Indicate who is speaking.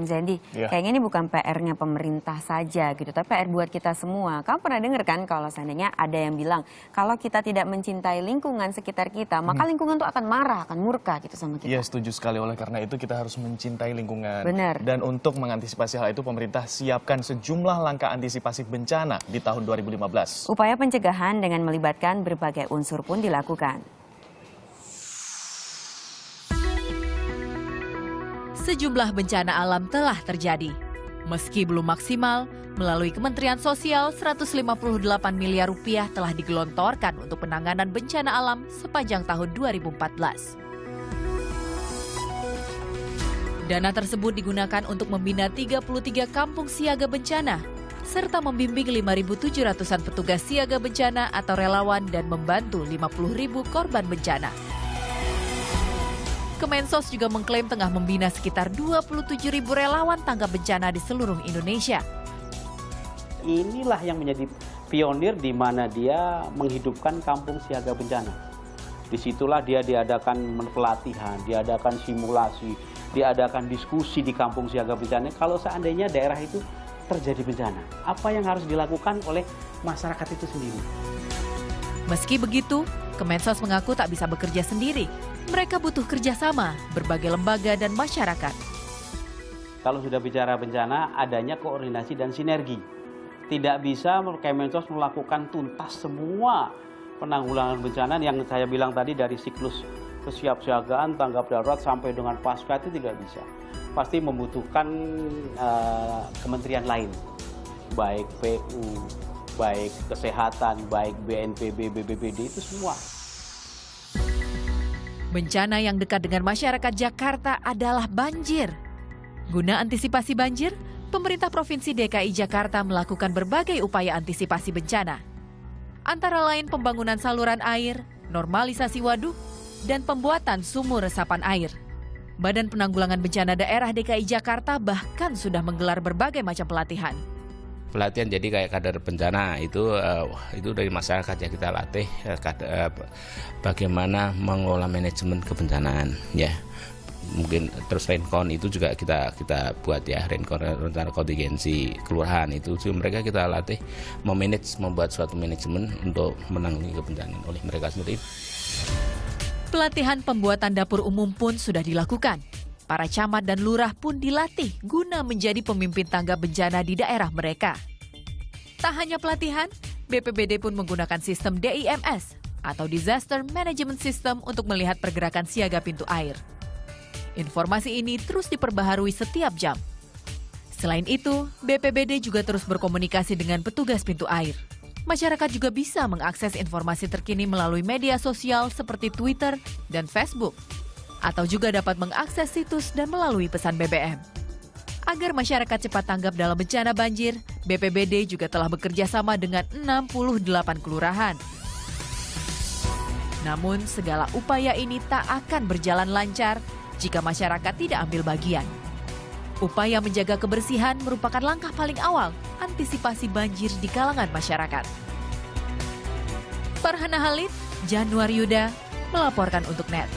Speaker 1: Kang Zandi,
Speaker 2: Iya.
Speaker 1: kayaknya ini bukan PR-nya pemerintah saja gitu, tapi PR buat kita semua. Kamu pernah dengar kan kalau seandainya ada yang bilang, kalau kita tidak mencintai lingkungan sekitar kita, maka lingkungan tuh akan marah, akan murka gitu sama kita.
Speaker 2: Iya, setuju sekali. Oleh karena itu kita harus mencintai lingkungan.
Speaker 1: Benar.
Speaker 2: Dan untuk mengantisipasi hal itu, pemerintah siapkan sejumlah langkah antisipasi bencana di tahun 2015.
Speaker 1: Upaya pencegahan dengan melibatkan berbagai unsur pun dilakukan.
Speaker 3: Sejumlah bencana alam telah terjadi. Meski belum maksimal, melalui Kementerian Sosial 158 miliar rupiah telah digelontorkan untuk penanganan bencana alam sepanjang tahun 2014. Dana tersebut digunakan untuk membina 33 kampung siaga bencana, serta membimbing 5.700-an petugas siaga bencana atau relawan dan membantu 50.000 korban bencana. Kemensos juga mengklaim tengah membina sekitar 27.000 relawan tanggap bencana di seluruh Indonesia.
Speaker 4: Inilah yang menjadi pionir di mana dia menghidupkan kampung siaga bencana. Disitulah dia diadakan pelatihan, diadakan simulasi, diadakan diskusi di kampung siaga bencana. Kalau seandainya daerah itu terjadi bencana, apa yang harus dilakukan oleh masyarakat itu sendiri?
Speaker 3: Meski begitu, Kemensos mengaku tak bisa bekerja sendiri. Mereka butuh kerjasama berbagai lembaga dan masyarakat.
Speaker 4: Kalau sudah bicara bencana, adanya koordinasi dan sinergi. Tidak bisa Kemensos melakukan tuntas semua penanggulangan bencana yang saya bilang tadi dari siklus kesiapsiagaan, tanggap darurat sampai dengan pasca itu tidak bisa. Pasti membutuhkan kementerian lain, baik PU, baik kesehatan, baik BNPB, BPBD, itu semua.
Speaker 3: Bencana yang dekat dengan masyarakat Jakarta adalah banjir. Guna antisipasi banjir, pemerintah Provinsi DKI Jakarta melakukan berbagai upaya antisipasi bencana. Antara lain pembangunan saluran air, normalisasi waduk, dan pembuatan sumur resapan air. Badan Penanggulangan Bencana Daerah DKI Jakarta bahkan sudah menggelar berbagai macam pelatihan.
Speaker 5: Pelatihan jadi kayak kader bencana itu dari masyarakat ya, kita latih bagaimana mengelola manajemen kebencanaan ya. Mungkin terus rencon itu juga kita buat ya, rencon rencana kontingensi kelurahan itu mereka kita latih membuat suatu manajemen untuk menangani kebencanaan oleh mereka sendiri.
Speaker 3: Pelatihan pembuatan dapur umum pun sudah dilakukan. Para camat dan lurah pun dilatih guna menjadi pemimpin tanggap bencana di daerah mereka. Tak hanya pelatihan, BPBD pun menggunakan sistem DIMS atau Disaster Management System untuk melihat pergerakan siaga pintu air. Informasi ini terus diperbaharui setiap jam. Selain itu, BPBD juga terus berkomunikasi dengan petugas pintu air. Masyarakat juga bisa mengakses informasi terkini melalui media sosial seperti Twitter dan Facebook, atau juga dapat mengakses situs dan melalui pesan BBM. Agar masyarakat cepat tanggap dalam bencana banjir, BPBD juga telah bekerja sama dengan 68 kelurahan. Namun, segala upaya ini tak akan berjalan lancar jika masyarakat tidak ambil bagian. Upaya menjaga kebersihan merupakan langkah paling awal antisipasi banjir di kalangan masyarakat. Farhana Halid, Januar Yuda, melaporkan untuk NET.